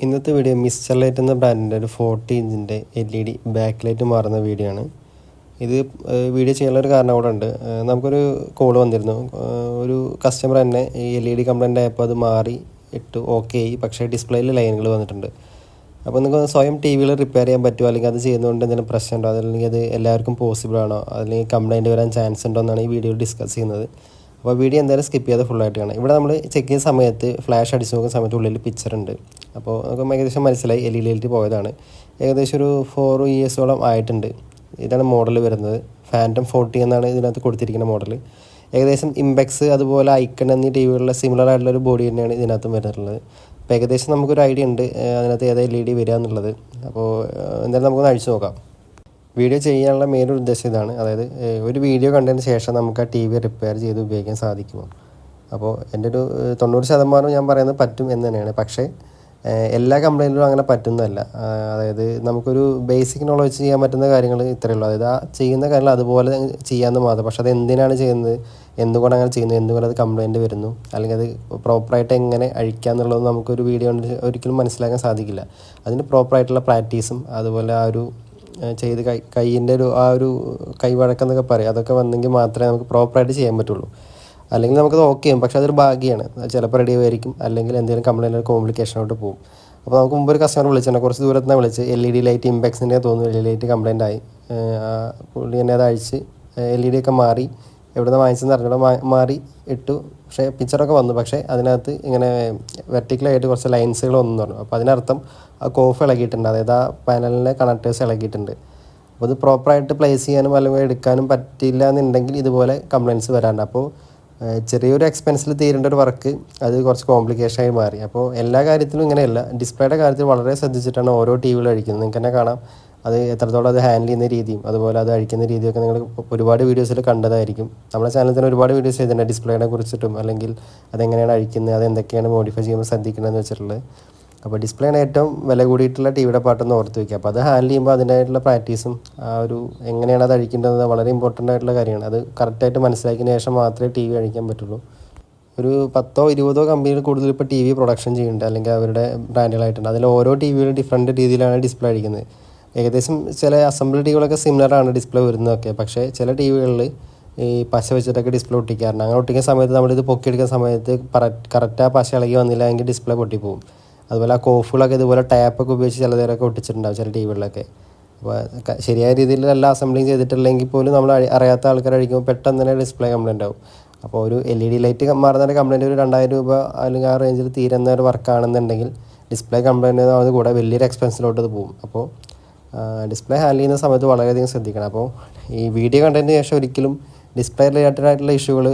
ഇന്നത്തെ video mister light എന്ന ബ്രാൻഡിൻ്റെ ഒരു 40 ഇഞ്ചിൻ്റെ LED ബാക്ക് ലൈറ്റ് മാറുന്ന വീഡിയോ ആണ്. ഇത് വീഡിയോ ചെയ്യാനുള്ളൊരു കാരണം കൂടെ ഉണ്ട്. നമുക്കൊരു കോൾ വന്നിരുന്നു. ഒരു കസ്റ്റമർ തന്നെ ഈ LED കംപ്ലൈൻ്റ് ആയപ്പോൾ അത് മാറി ഇട്ട് ഓക്കെ ആയി. പക്ഷേ ഡിസ്പ്ലേയിൽ ലൈനുകൾ വന്നിട്ടുണ്ട്. അപ്പോൾ നിങ്ങൾക്ക് സ്വയം ടി വിയിൽ റിപ്പയർ ചെയ്യാൻ പറ്റുമോ, അല്ലെങ്കിൽ അത് ചെയ്യുന്നതുകൊണ്ട് എന്തെങ്കിലും പ്രശ്നമുണ്ടോ, അതല്ലെങ്കിൽ അത് എല്ലാവർക്കും പോസിബിൾ ആണോ, അല്ലെങ്കിൽ കംപ്ലൈൻറ്റ് വരാൻ ചാൻസ് ഉണ്ടോ എന്നാണ് ഈ വീഡിയോയിൽ ഡിസ്കസ് ചെയ്യുന്നത്. അപ്പോൾ വീഡിയോ എന്തായാലും സ്കിപ്പ് ചെയ്ത് ഫുള്ളായിട്ട് കാണാം. ഇവിടെ നമ്മൾ ചെക്ക് ചെയ്യുന്ന സമയത്ത് ഫ്ലാഷ് അടിച്ച് നോക്കുന്ന സമയത്ത് ഉള്ളിൽ പിക്ചർ ഉണ്ട്. അപ്പോൾ നമുക്ക് ഏകദേശം മനസ്സിലായി LED പോയതാണ്. ഏകദേശം ഒരു 4 ഇയേഴ്സോളം ആയിട്ടുണ്ട്. ഇതാണ് മോഡൽ വരുന്നത്. ഫാൻറ്റം 40 എന്നാണ് ഇതിനകത്ത് കൊടുത്തിരിക്കുന്ന മോഡൽ. ഏകദേശം ഇംപെക്സ് അതുപോലെ ഐക്കൺ എന്നീ ടി വികളിലെ സിമിലർ ആയിട്ടുള്ളൊരു ബോഡി തന്നെയാണ് ഇതിനകത്തും വരുന്നുള്ളത്. അപ്പോൾ ഏകദേശം നമുക്കൊരു ഐഡിയ ഉണ്ട് അതിനകത്ത് ഏതാ LED വരിക എന്നുള്ളത്. അപ്പോൾ എന്തായാലും നമുക്കൊന്ന് അഴിച്ചു നോക്കാം. വീഡിയോ ചെയ്യാനുള്ള മെയിൻ ഉദ്ദേശം ഇതാണ്. അതായത് ഒരു വീഡിയോ കണ്ടതിന് ശേഷം നമുക്ക് ആ TV റിപ്പയർ ചെയ്ത് ഉപയോഗിക്കാൻ സാധിക്കുമോ. അപ്പോൾ എൻ്റെ ഒരു 90% ഞാൻ പറയുന്നത് പറ്റും എന്ന് തന്നെയാണ്. പക്ഷേ എല്ലാ കംപ്ലൈൻറ്റിലും അങ്ങനെ പറ്റുന്നതല്ല. അതായത് നമുക്കൊരു ബേസിക് നോളജ് ചെയ്യാൻ പറ്റുന്ന കാര്യങ്ങൾ ഇത്രയേ ഉള്ളൂ. അതായത് ആ ചെയ്യുന്ന കാര്യങ്ങൾ അതുപോലെ ചെയ്യാമെന്ന് മാത്രം. പക്ഷേ അത് എന്തിനാണ് ചെയ്യുന്നത്, എന്തുകൊണ്ട് അങ്ങനെ ചെയ്യുന്നു, എന്തുകൊണ്ട് അത് കംപ്ലൈൻറ്റ് വരുന്നു, അല്ലെങ്കിൽ അത് പ്രോപ്പറായിട്ട് എങ്ങനെ അഴിക്കുക എന്നുള്ളത് നമുക്കൊരു വീഡിയോ കൊണ്ട് ഒരിക്കലും മനസ്സിലാക്കാൻ സാധിക്കില്ല. അതിന് പ്രോപ്പറായിട്ടുള്ള പ്രാക്ടീസും അതുപോലെ ആ ഒരു ചെയ്ത് കൈയിൻ്റെ ഒരു കൈവഴക്കെന്നൊക്കെ പറയും, അതൊക്കെ വന്നെങ്കിൽ മാത്രമേ നമുക്ക് പ്രോപ്പറായിട്ട് ചെയ്യാൻ പറ്റുള്ളൂ. അല്ലെങ്കിൽ നമുക്കത് ഓക്കെ ചെയ്യും, പക്ഷേ അതൊരു ഭാഗ്യമാണ്. ചിലപ്പോൾ റെഡി ആയിരിക്കും, അല്ലെങ്കിൽ എന്തെങ്കിലും കംപ്ലൈൻറ്റ് കോംപ്ലിക്കേഷനോട്ട് പോകും. അപ്പോൾ നമുക്ക് മുമ്പ് ഒരു കസ്റ്റമർ വിളിച്ചിട്ടുണ്ട്, കുറച്ച് ദൂരത്ത് നിന്ന് വിളിച്ച് LED ലൈറ്റ് ഇംപെക്സിൻ്റെ തോന്നുന്നു LED ലൈറ്റ് കംപ്ലൈൻ്റ് ആയി. പുള്ളി തന്നെ അത് അഴിച്ച് LED ഒക്കെ മാറി, എവിടെ നിന്ന് വാങ്ങിച്ചെന്ന് അറിഞ്ഞൂടെ മാറി ഇട്ടു. പക്ഷേ പിക്ചറൊക്കെ വന്നു, പക്ഷേ അതിനകത്ത് ഇങ്ങനെ വെർട്ടിക്കലായിട്ട് കുറച്ച് ലൈൻസുകൾ വന്നു പറഞ്ഞു. അപ്പോൾ അതിനർത്ഥം ആ കോഫ് ഇളകിയിട്ടുണ്ട്, അതായത് ആ പാനലിലെ കണക്ടേഴ്സ് ഇളകിയിട്ടുണ്ട്. അപ്പോൾ ഇത് പ്രോപ്പറായിട്ട് പ്ലേസ് ചെയ്യാനും അല്ലെങ്കിൽ എടുക്കാനും പറ്റില്ല എന്നുണ്ടെങ്കിൽ ഇതുപോലെ കംപ്ലയിൻറ്റ്സ് വരാറുണ്ട്. അപ്പോൾ ചെറിയൊരു എക്സ്പെൻസിൽ തീരേണ്ട ഒരു വർക്ക് അത് കുറച്ച് കോംപ്ലിക്കേഷനായി മാറി. അപ്പോൾ എല്ലാ കാര്യത്തിലും ഇങ്ങനെയല്ല, ഡിസ്പ്ലേയുടെ കാര്യത്തിൽ വളരെ ശ്രദ്ധിച്ചിട്ടാണ് ഓരോ TVയിലും അഴിക്കുന്നത്. നിങ്ങൾക്ക് തന്നെ കാണാം അത് എത്രത്തോളം അത് ഹാൻഡിൽ ചെയ്യുന്ന രീതിയും അതുപോലെ അത് അഴിക്കുന്ന രീതിയൊക്കെ നിങ്ങൾ ഒരുപാട് വീഡിയോസിൽ കണ്ടതായിരിക്കും. നമ്മുടെ ചാനലിൽ തന്നെ ഒരുപാട് വീഡിയോസ് ചെയ്തിട്ടുണ്ട് ഡിസ്പ്ലേനെ കുറിച്ചിട്ടും, അല്ലെങ്കിൽ അതെങ്ങനെയാണ് അഴിക്കുന്നത്, അതെന്തൊക്കെയാണ് മോഡിഫൈ ചെയ്യുമ്പോൾ ശ്രദ്ധിക്കണമെന്ന് വെച്ചിട്ടുള്ളത്. അപ്പോൾ ഡിസ്പ്ലേയാണ് ഏറ്റവും വില കൂടിയിട്ടുള്ള TVയുടെ പാട്ടൊന്ന് ഓർത്ത് വയ്ക്കുക. അപ്പോൾ അത് ഹാൻഡിൽ ചെയ്യുമ്പോൾ അതിൻ്റെതായിട്ടുള്ള പ്രാക്ടീസും ആ ഒരു എങ്ങനെയാണ് അത് അഴിക്കേണ്ടത് വളരെ ഇമ്പോർട്ടൻ്റ് ആയിട്ടുള്ള കാര്യമാണ്. അത് കറക്റ്റായിട്ട് മനസ്സിലാക്കിയതിന് ശേഷം മാത്രമേ TV അഴിക്കാൻ പറ്റുള്ളൂ. ഒരു 10-20 കമ്പനികൾ കൂടുതൽ ഇപ്പോൾ TV പ്രൊഡക്ഷൻ ചെയ്യുന്നുണ്ട്, അല്ലെങ്കിൽ അവരുടെ ബ്രാൻഡുകളായിട്ടുണ്ട്. അതിൽ ഓരോ TVയിലും ഡിഫറൻറ്റ് രീതിയിലാണ് ഡിസ്പ്ലേ അഴിക്കുന്നത്. ഏകദേശം ചില അസംബിൾ TVകളൊക്കെ സിമിലറാണ് ഡിസ്പ്ലേ വരുന്നതൊക്കെ. പക്ഷേ ചില TVകളിൽ ഈ പശ വെച്ചിട്ടൊക്കെ ഡിസ്പ്ലേ ഒട്ടിക്കാറുണ്ട്. അങ്ങനെ ഒട്ടിക്കുന്ന സമയത്ത് നമ്മളിത് പൊക്കിയെടുക്കുന്ന സമയത്ത് കറക്റ്റ് ആ പശ ഇളകി വന്നില്ല എങ്കിൽ ഡിസ്പ്ലേ പൊട്ടിപ്പോവും. അതുപോലെ ആ കോഫുകളൊക്കെ ഇതുപോലെ ടാപ്പൊക്കെ ഉപയോഗിച്ച് ചില നേരമൊക്കെ ഒട്ടിച്ചിട്ടുണ്ടാവും ചില TVകളിലൊക്കെ. അപ്പോൾ ശരിയായ രീതിയിൽ എല്ലാ അസംബ്ലിങ് ചെയ്തിട്ടില്ലെങ്കിൽ പോലും നമ്മൾ അറിയാത്ത ആൾക്കാർ അഴിക്കുമ്പോൾ പെട്ടെന്ന് തന്നെ ഡിസ്പ്ലേ കംപ്ലൈൻ്റ് ആവും. അപ്പോൾ ഒരു LED ലൈറ്റ് മാറുന്ന കംപ്ലൈൻറ്റ് ഒരു 2000 രൂപ അല്ലെങ്കിൽ ആ റേഞ്ചിൽ തീരുന്ന ഒരു വർക്കാണെന്നുണ്ടെങ്കിൽ ഡിസ്പ്ലേ കംപ്ലൈൻറ്റ് അത് കൂടെ വലിയൊരു എക്സ്പെൻസിലോട്ട് അത് പോകും. അപ്പോൾ ഡിസ്പ്ലേ ഹാൻഡിൽ ചെയ്യുന്ന സമയത്ത് വളരെയധികം ശ്രദ്ധിക്കണം. അപ്പോൾ ഈ വീഡിയോ കണ്ടതിന് ശേഷം ഒരിക്കലും ഡിസ്പ്ലേ റിലേറ്റഡ് ആയിട്ടുള്ള ഇഷ്യൂകൾ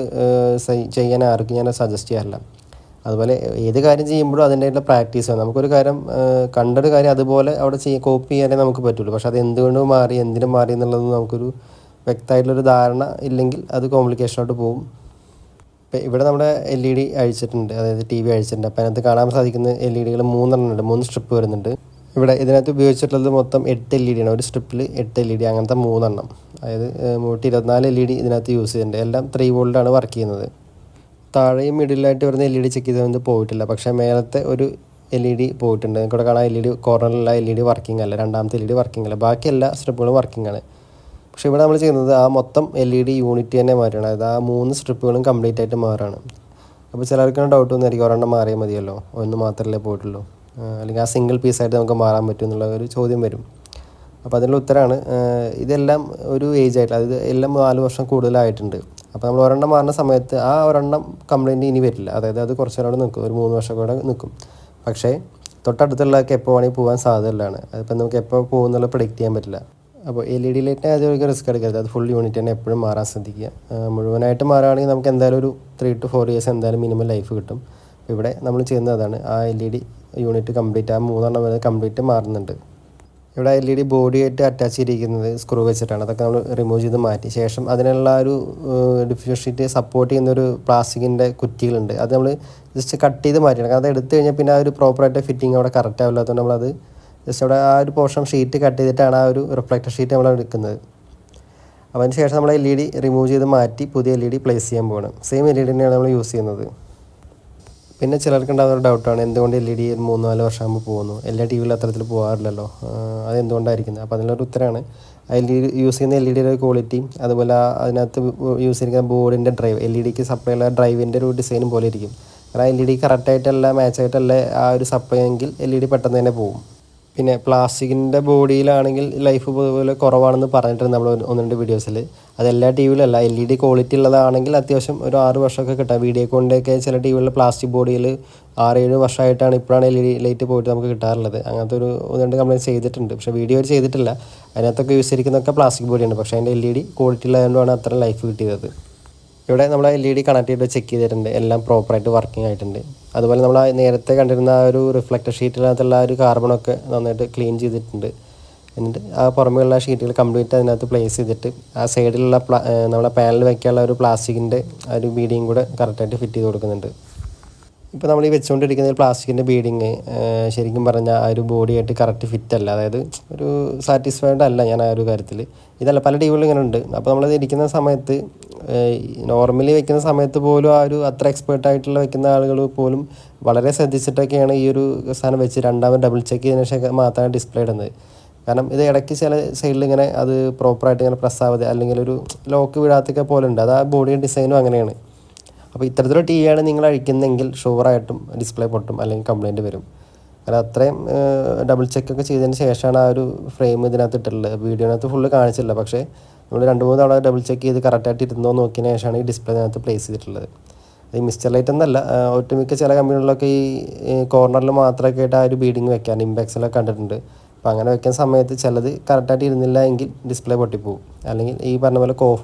ചെയ്യാൻ ആർക്കും ഞാൻ സജസ്റ്റ് ചെയ്യാറില്ല. അതുപോലെ ഏത് കാര്യം ചെയ്യുമ്പോഴും അതിൻ്റെതായിട്ടുള്ള പ്രാക്ടീസ് വേണം. നമുക്കൊരു കാര്യം കണ്ടൊരു കാര്യം അതുപോലെ അവിടെ കോപ്പി ചെയ്യാനേ നമുക്ക് പറ്റുള്ളൂ. പക്ഷേ അത് എന്തുകൊണ്ട് മാറി, എന്തിനും മാറി എന്നുള്ളത് നമുക്കൊരു വ്യക്തമായിട്ടുള്ളൊരു ധാരണ ഇല്ലെങ്കിൽ അത് കോംപ്ലിക്കേഷനോട്ട് പോകും. ഇപ്പോൾ ഇവിടെ നമ്മുടെ LED അഴിച്ചിട്ടുണ്ട്, അതായത് TV അഴിച്ചിട്ടുണ്ട്. അപ്പോൾ അതിനകത്ത് കാണാൻ സാധിക്കുന്ന LEDകൾ 3 എണ്ണം ഉണ്ട്, 3 സ്ട്രിപ്പ് വരുന്നുണ്ട്. ഇവിടെ ഇതിനകത്ത് ഉപയോഗിച്ചിട്ടുള്ളത് മൊത്തം 8 LED ആണ്. ഒരു സ്ട്രിപ്പിൽ 8 LED, അങ്ങനത്തെ 3 എണ്ണം, അതായത് 124 LED ഇതിനകത്ത് യൂസ് ചെയ്യുന്നുണ്ട്. എല്ലാം 3 വോൾട്ടാണ് വർക്ക് ചെയ്യുന്നത്. താഴെയും മിഡിലായിട്ട് വരുന്ന LED ചെക്ക് ചെയ്തത് പോയിട്ടില്ല, പക്ഷേ മേലത്തെ ഒരു LED പോയിട്ടുണ്ട്. ഇവിടെ കാണാൻ LED കോർണറിലുള്ള LED വർക്കിംഗ് അല്ല, രണ്ടാമത്തെ LED വർക്കിംഗ് അല്ല, ബാക്കി എല്ലാ സ്ട്രിപ്പുകളും വർക്കിംഗ് ആണ്. പക്ഷേ ഇവിടെ നമ്മൾ ചെയ്യുന്നത് ആ മൊത്തം LED യൂണിറ്റ് തന്നെ മാറുകയാണ്. അതായത് ആ 3 സ്ട്രിപ്പുകളും കംപ്ലീറ്റ് ആയിട്ട് മാറുകയാണ്. അപ്പോൾ ചിലർക്കാണ് ഡൗട്ട് വന്നിരിക്കും, ഒരെണ്ണം മാറിയാൽ മതിയല്ലോ, ഒന്ന് മാത്രമല്ലേ പോയിട്ടുള്ളൂ, അല്ലെങ്കിൽ ആ സിംഗിൾ പീസായിട്ട് നമുക്ക് മാറാൻ പറ്റും എന്നുള്ള ഒരു ചോദ്യം വരും. അപ്പോൾ അതിനുള്ള ഉത്തരമാണ് ഇതെല്ലാം ഒരു ഏജ് ആയിട്ട്, അതായത് എല്ലാം 4 വർഷം കൂടുതലായിട്ടുണ്ട്. അപ്പോൾ നമ്മൾ ഒരെണ്ണം മാറുന്ന സമയത്ത് ആ ഒരെണ്ണം കംപ്ലൈൻറ്റ് ഇനി വരില്ല, അതായത് അത് കുറച്ച് നാളോടെ നിൽക്കും, ഒരു 3 വർഷം കൂടെ നിൽക്കും. പക്ഷേ തൊട്ടടുത്തുള്ളതൊക്കെ എപ്പോൾ വേണമെങ്കിൽ പോകാൻ സാധ്യതയുള്ളതാണ്. അതിപ്പോൾ നമുക്ക് എപ്പോൾ പോകുന്നുള്ള പ്രെഡിക്റ്റ് ചെയ്യാൻ പറ്റില്ല. അപ്പോൾ LED ലൈറ്റിനെ ആദ്യം റിസ്ക് എടുക്കരുത്, അത് ഫുൾ യൂണിറ്റ് തന്നെ എപ്പോഴും മാറാൻ ശ്രദ്ധിക്കുക. മുഴുവനായിട്ട് മാറുകയാണെങ്കിൽ നമുക്ക് എന്തായാലും ഒരു 3 to 4 ഇയേഴ്സ് എന്തായാലും മിനിമം ലൈഫ് കിട്ടും. ഇവിടെ നമ്മൾ ചെയ്യുന്നത് അതാണ്, ആ LED യൂണിറ്റ് കംപ്ലീറ്റ്, ആ 3 എണ്ണം വരെ കംപ്ലീറ്റ് മാറുന്നുണ്ട്. ഇവിടെ LED ബോഡിയായിട്ട് അറ്റാച്ച് ചെയ്തിരിക്കുന്നത് സ്ക്രൂ വെച്ചിട്ടാണ്. അതൊക്കെ നമ്മൾ റിമൂവ് ചെയ്ത് മാറ്റി ശേഷം അതിനുള്ള ഒരു ഡിഫ്യൂഷൻ ഷീറ്റ് സപ്പോർട്ട് ചെയ്യുന്നൊരു പ്ലാസ്റ്റിക്കിൻ്റെ കുറ്റികളുണ്ട്, അത് നമ്മൾ ജസ്റ്റ് കട്ട് ചെയ്ത് മാറ്റിയാണ്. കാരണം അത് എടുത്തു കഴിഞ്ഞാൽ പിന്നെ ആ ഒരു പ്രോപ്പറായിട്ട് ഫിറ്റിംഗ് അവിടെ കറക്റ്റ് ആവില്ലാത്തതുകൊണ്ട് നമ്മളത് ജസ്റ്റ് അവിടെ ആ ഒരു പോർഷൻ ഷീറ്റ് കട്ട് ചെയ്തിട്ടാണ് ആ ഒരു റിഫ്ലക്ടർ ഷീറ്റ് നമ്മൾ എടുക്കുന്നത്. അപ്പോൾ അതിന് ശേഷം നമ്മൾ LED റിമൂവ് ചെയ്ത് മാറ്റി പുതിയ LED പ്ലേസ് ചെയ്യാൻ പോകണം. സെയിം LED തന്നെയാണ് നമ്മൾ യൂസ് ചെയ്യുന്നത്. പിന്നെ ചിലർക്കുണ്ടാകുന്ന ഒരു ഡൗട്ടാണ് എന്തുകൊണ്ട് LED 3-4 വർഷമാകുമ്പോൾ പോകുന്നു, എല്ലാ ടി വിയിലും അത്തരത്തിൽ പോകാറില്ലല്ലോ, അതെന്തുകൊണ്ടായിരിക്കുന്നത്. അപ്പോൾ അതിനൊരു ഉത്തരമാണ് യൂസ് ചെയ്യുന്ന LED ക്വാളിറ്റിയും അതുപോലെ അതിനകത്ത് യൂസ് ചെയ്യുന്ന ബോർഡിൻ്റെ ഡ്രൈവ് LED സപ്ലൈ ഉള്ള ഡ്രൈവിൻ്റെ ഒരു ഡിസൈനും പോലെ ഇരിക്കും. കാരണം LED കറക്റ്റായിട്ടല്ല മാച്ചായിട്ടല്ല ആ ഒരു സപ്ലൈ എങ്കിൽ LED പെട്ടെന്ന് തന്നെ പോകും. പിന്നെ പ്ലാസ്റ്റിക്കിൻ്റെ ബോഡിയിലാണെങ്കിൽ ലൈഫ് പൊതുവെ കുറവാണെന്ന് പറഞ്ഞിട്ടുണ്ട് നമ്മൾ 1-2 വീഡിയോസിൽ. അതെല്ലാ ടി വിയിലല്ല, LED ക്വാളിറ്റി ഉള്ളതാണെങ്കിൽ അത്യാവശ്യം ഒരു 6 വർഷമൊക്കെ കിട്ടാം. വീഡിയോകോണിൻ്റെയൊക്കെ ചില ടി വികളിൽ പ്ലാസ്റ്റിക് ബോഡിയിൽ 6-7 വർഷമായിട്ടാണ് ഇപ്പോഴാണ് LED ലൈറ്റ് പോയിട്ട് നമുക്ക് കിട്ടാറുള്ളത്. അങ്ങനത്തെ ഒരു 1-2 കംപ്ലയിൻറ്റ് ചെയ്തിട്ടുണ്ട്. പക്ഷേ വീഡിയോ ചെയ്തിട്ടില്ല. അതിനകത്തൊക്കെ യൂസ് ചെയ്തിരിക്കുന്നതൊക്കെ പ്ലാസ്റ്റിക് ബോഡിയാണ്. പക്ഷേ അതിൻ്റെ LED ക്വാളിറ്റി ഉള്ളതുകൊണ്ടാണ് അത്ര ലൈഫ് കിട്ടിയത്. ഇവിടെ നമ്മൾ LED കണക്ട് ചെയ്ത് ചെക്ക് ചെയ്തിട്ടുണ്ട്, എല്ലാം പ്രോപ്പറായിട്ട് വർക്കിംഗ് ആയിട്ടുണ്ട്. അതുപോലെ നമ്മൾ നേരത്തെ കണ്ടിരുന്ന ആ ഒരു റിഫ്ലക്ടർ ഷീറ്റിനകത്തുള്ള ആ ഒരു കാർബണൊക്കെ നന്നായിട്ട് ക്ലീൻ ചെയ്തിട്ടുണ്ട്. എന്നിട്ട് ആ പുറമെയുള്ള ഷീറ്റുകൾ കംപ്ലീറ്റ് അതിനകത്ത് പ്ലേസ് ചെയ്തിട്ട് ആ സൈഡിലുള്ള നമ്മളെ പാനൽ വയ്ക്കാനുള്ള ഒരു പ്ലാസ്റ്റിക്കിൻ്റെ ഒരു ബീഡിങ് കൂടെ കറക്റ്റായിട്ട് ഫിറ്റ് ചെയ്ത് കൊടുക്കുന്നുണ്ട്. ഇപ്പോൾ നമ്മൾ ഈ വെച്ചുകൊണ്ടിരിക്കുന്ന പ്ലാസ്റ്റിക്കിൻ്റെ ബീഡിങ് ശരിക്കും പറഞ്ഞാൽ ആ ഒരു ബോഡിയായിട്ട് കറക്റ്റ് ഫിറ്റ് അല്ല. അതായത് ഒരു സാറ്റിസ്ഫൈഡ് അല്ല ഞാൻ ആ ഒരു കാര്യത്തിൽ. ഇതല്ല പല ടി വികളിലും ഇങ്ങനെ ഉണ്ട്. അപ്പോൾ നമ്മളത് ഇരിക്കുന്ന സമയത്ത് നോർമലി വെക്കുന്ന സമയത്ത് പോലും ആ ഒരു അത്ര എക്സ്പേർട്ടായിട്ടുള്ള വെക്കുന്ന ആളുകൾ പോലും വളരെ ശ്രദ്ധിച്ചിട്ടൊക്കെയാണ് ഈ ഒരു സാധനം വെച്ച് രണ്ടാമത് ഡബിൾ ചെക്ക് ചെയ്തതിന് ശേഷം മാത്രമാണ് ഡിസ്പ്ലേ ഇടുന്നത്. കാരണം ഇത് ഇടയ്ക്ക് ചില സൈഡിൽ ഇങ്ങനെ അത് പ്രോപ്പറായിട്ട് ഇങ്ങനെ പ്രസ് ആവാതെ അല്ലെങ്കിൽ ഒരു ലോക്ക് വീഴാത്തൊക്കെ പോലെ ഉണ്ട്. അത് ആ ബോഡി ഡിസൈനും അങ്ങനെയാണ്. അപ്പോൾ ഇത്തരത്തിലുള്ള ടി വിയാണ് നിങ്ങൾ അഴിക്കുന്നതെങ്കിൽ ഷുവറായിട്ടും ഡിസ്പ്ലേ പൊട്ടും അല്ലെങ്കിൽ കംപ്ലയിൻറ്റ് വരും. കാരണം അത്രയും ഡബിൾ ചെക്കൊക്കെ ചെയ്തതിന് ശേഷമാണ് ആ ഒരു ഫ്രെയിം ഇതിനകത്ത് ഇട്ടിട്ടുള്ളത്. വീഡിയോനകത്ത് ഫുള്ള് കാണിച്ചില്ല, പക്ഷേ നമ്മൾ 2-3 തവണ ഡബിൾ ചെക്ക് ചെയ്ത് കറക്റ്റായിട്ട് ഇരുന്നോ നോക്കിയതിന് ശേഷമാണ് ഈ ഡിസ്പ്ലേനകത്ത് പ്ലേസ് ചെയ്തിട്ടുള്ളത്. ഈ മിസ്റ്റർ ലൈറ്റ് എന്നല്ല, ഒട്ടുമിക്ക ചില കമ്പനികളിലൊക്കെ ഈ കോർണറിൽ മാത്രമൊക്കെ ആയിട്ട് ആ ഒരു ബീഡിങ് വെക്കാൻ ഇമ്പാക്സിലൊക്കെ കണ്ടിട്ടുണ്ട്. അപ്പോൾ അങ്ങനെ വെക്കുന്ന സമയത്ത് ചിലത് കറക്റ്റായിട്ട് ഇരുന്നില്ല എങ്കിൽ ഡിസ്പ്ലേ പൊട്ടിപ്പോവും. അല്ലെങ്കിൽ ഈ പറഞ്ഞ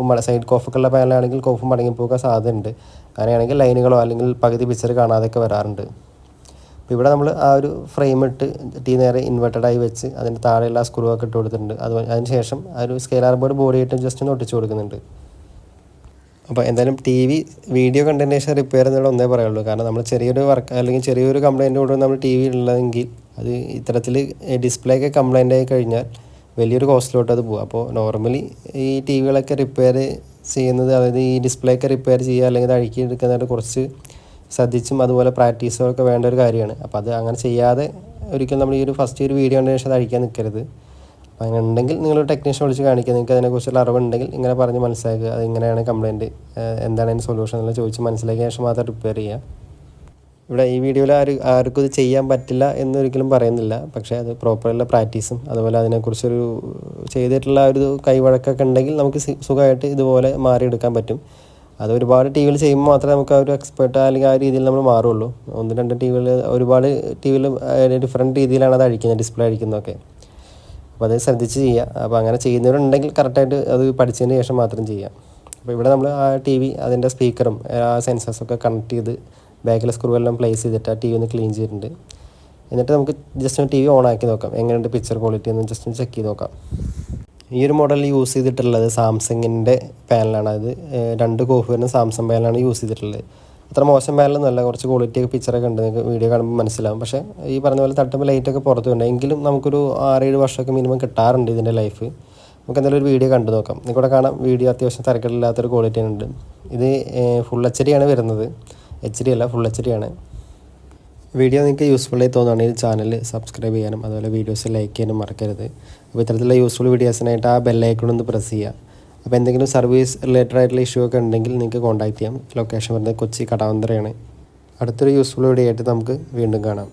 പോലെ സൈഡ് കോഫൊക്കെ ഉള്ള പാനലാണെങ്കിൽ കോഫ് മടങ്ങിപ്പോകാൻ സാധ്യതയുണ്ട്. അങ്ങനെയാണെങ്കിൽ ലൈനുകളോ അല്ലെങ്കിൽ പകുതി പിക്ചർ കാണാതെയൊക്കെ വരാറുണ്ട്. അപ്പോൾ ഇവിടെ നമ്മൾ ആ ഒരു ഫ്രെയിം ഇട്ട് നേരെ ഇൻവെർട്ടഡായി വെച്ച് അതിൻ്റെ താഴെയുള്ള സ്ക്രൂ ഒക്കെ ഇട്ട് കൊടുത്തിട്ടുണ്ട്. അതിന് ശേഷം ആ ഒരു സ്കെയിലർ ബോർഡ് ബോഡിയായിട്ട് ജസ്റ്റ് ഒന്ന് ഒട്ടിച്ച് കൊടുക്കുന്നുണ്ട്. അപ്പോൾ എന്തായാലും ടി വി വീഡിയോ കണ്ടതിന് ശേഷം റിപ്പയർ ചെയ്യുന്നതിന് ഒന്നേ പറയുള്ളൂ. കാരണം നമ്മൾ ചെറിയൊരു വർക്ക് അല്ലെങ്കിൽ ചെറിയൊരു കംപ്ലയിൻ്റ് കൊണ്ട് നമ്മൾ ടി വി ഉള്ളതെങ്കിൽ അത് ഇത്തരത്തിൽ ഡിസ്പ്ലേ ഒക്കെ കംപ്ലയിൻ്റ് ആയി കഴിഞ്ഞാൽ വലിയൊരു കോസ്റ്റിലോട്ട് അത് പോകും. അപ്പോൾ നോർമലി ഈ ടി വികളൊക്കെ റിപ്പയർ ചെയ്യുന്നത്, അതായത് ഈ ഡിസ്പ്ലേ ഒക്കെ റിപ്പയർ ചെയ്യുക അല്ലെങ്കിൽ അത് അഴുക്കി എടുക്കുന്നതായിട്ട് കുറച്ച് ശ്രദ്ധിച്ചും അതുപോലെ പ്രാക്ടീസും ഒക്കെ വേണ്ട ഒരു കാര്യമാണ്. അപ്പോൾ അത് അങ്ങനെ ചെയ്യാതെ ഒരിക്കലും നമ്മൾ ഈ ഒരു ഫസ്റ്റ് ഒരു വീഡിയോ കണ്ടതിന് ശേഷം അത് അഴിക്കാൻ നിൽക്കരുത്. അപ്പോൾ അങ്ങനെ ഉണ്ടെങ്കിൽ നിങ്ങൾ ടെക്നീഷ്യൻ വിളിച്ച് കാണിക്കുക. നിങ്ങൾക്ക് അതിനെക്കുറിച്ചുള്ള അറിവുണ്ടെങ്കിൽ ഇങ്ങനെ പറഞ്ഞ് മനസ്സിലാക്കുക, അത് ഇങ്ങനെയാണ് കംപ്ലയിൻറ്റ്, എന്താണ് അതിൻ്റെ സൊല്യൂഷൻ എന്നുള്ളത് ചോദിച്ച് മനസ്സിലാക്കിയ ശേഷം മാത്രം റിപ്പയർ ചെയ്യുക. ഇവിടെ ഈ വീഡിയോയിൽ ആർക്കും ഇത് ചെയ്യാൻ പറ്റില്ല എന്നൊരിക്കലും പറയുന്നില്ല. പക്ഷേ അത് പ്രോപ്പറുള്ള പ്രാക്ടീസും അതുപോലെ അതിനെക്കുറിച്ചൊരു ചെയ്തിട്ടുള്ള ഒരു കൈവഴക്കൊക്കെ ഉണ്ടെങ്കിൽ നമുക്ക് സുഖമായിട്ട് ഇതുപോലെ മാറിയെടുക്കാൻ പറ്റും. അത് ഒരുപാട് ടി വിയിൽ ചെയ്യുമ്പോൾ മാത്രമേ നമുക്ക് ആ ഒരു എക്സ്പേർട്ട് അല്ലെങ്കിൽ ആ രീതിയിൽ നമ്മൾ മാറുള്ളൂ. 1-2 ടി വിയിൽ ഒരുപാട് ടി വിയിൽ ഡിഫറെൻറ്റ് രീതിയിലാണ് അത് അഴിക്കുന്നത്, ഡിസ്പ്ലേ അഴിക്കുന്നതൊക്കെ. അപ്പോൾ അത് ശ്രദ്ധിച്ച് ചെയ്യുക. അപ്പോൾ അങ്ങനെ ചെയ്യുന്നവരുണ്ടെങ്കിൽ കറക്റ്റായിട്ട് അത് പഠിച്ചതിന് ശേഷം മാത്രം ചെയ്യുക. അപ്പോൾ ഇവിടെ നമ്മൾ ആ ടി വി അതിൻ്റെ സ്പീക്കറും ആ സെൻസേഴ്സൊക്കെ കണക്ട് ചെയ്ത് ബാക്കിലെ സ്ക്രൂ എല്ലാം പ്ലേസ് ചെയ്തിട്ട് ആ ടി വി ഒന്ന് ക്ലീൻ ചെയ്തിട്ടുണ്ട്. എന്നിട്ട് നമുക്ക് ജസ്റ്റ് ടി വി ഓൺ ആക്കി നോക്കാം, എങ്ങനെയുണ്ട് പിക്ചർ ക്വാളിറ്റി എന്ന് ജസ്റ്റ് ചെക്ക് ചെയ്ത് നോക്കാം. ഈ ഒരു മോഡൽ യൂസ് ചെയ്തിട്ടുള്ളത് സാംസങ്ങിൻ്റെ പാനലാണ്. അത് 2 കോഫ് വരുന്ന സാംസങ് പാനലാണ് യൂസ് ചെയ്തിട്ടുള്ളത്. അത്ര മോശം പാനലൊന്നുമല്ല, കുറച്ച് ക്വാളിറ്റിയൊക്കെ പിക്ചറൊക്കെ ഉണ്ട്, നിങ്ങൾക്ക് വീഡിയോ കാണുമ്പോൾ മനസ്സിലാവും. പക്ഷേ ഈ പറഞ്ഞ പോലെ തട്ടുമ്പോൾ ലൈറ്റൊക്കെ പുറത്തുണ്ട്, എങ്കിലും നമുക്കൊരു 6-7 വർഷമൊക്കെ മിനിമം കിട്ടാറുണ്ട് ഇതിൻ്റെ ലൈഫ്. നമുക്ക് എന്തായാലും ഒരു വീഡിയോ കണ്ടു നോക്കാം. നിങ്ങൾക്കൂടെ കാണാം വീഡിയോ അത്യാവശ്യം തിരക്കില്ലാത്തൊരു ക്വാളിറ്റി ഉണ്ട്. ഇത് ഫുൾ HD ആണ് വരുന്നത്, HD അല്ല, ഫുൾ HD ആണ്. വീഡിയോ നിങ്ങൾക്ക് യൂസ്ഫുള്ളായി തോന്നുകയാണെങ്കിൽ ചാനൽ സബ്സ്ക്രൈബ് ചെയ്യാനും അതുപോലെ വീഡിയോസ് ലൈക്ക് ചെയ്യാനും മറക്കരുത്. അപ്പോൾ ഇത്തരത്തിലുള്ള യൂസ്ഫുൾ വീഡിയോസിനായിട്ട് ആ ബെല്ലൈക്കൺ ഒന്ന് പ്രസ് ചെയ്യുക. അപ്പോൾ എന്തെങ്കിലും സർവീസ് റിലേറ്റഡ് ആയിട്ടുള്ള ഇഷ്യൂ ഒക്കെ ഉണ്ടെങ്കിൽ നിങ്ങൾക്ക് കോൺടാക്ട് ചെയ്യാം. ലൊക്കേഷൻ വരുന്നത് കൊച്ചി കടവന്ത്രയാണ്. അടുത്തൊരു യൂസ്ഫുൾ വീഡിയോ ആയിട്ട് നമുക്ക് വീണ്ടും കാണാം.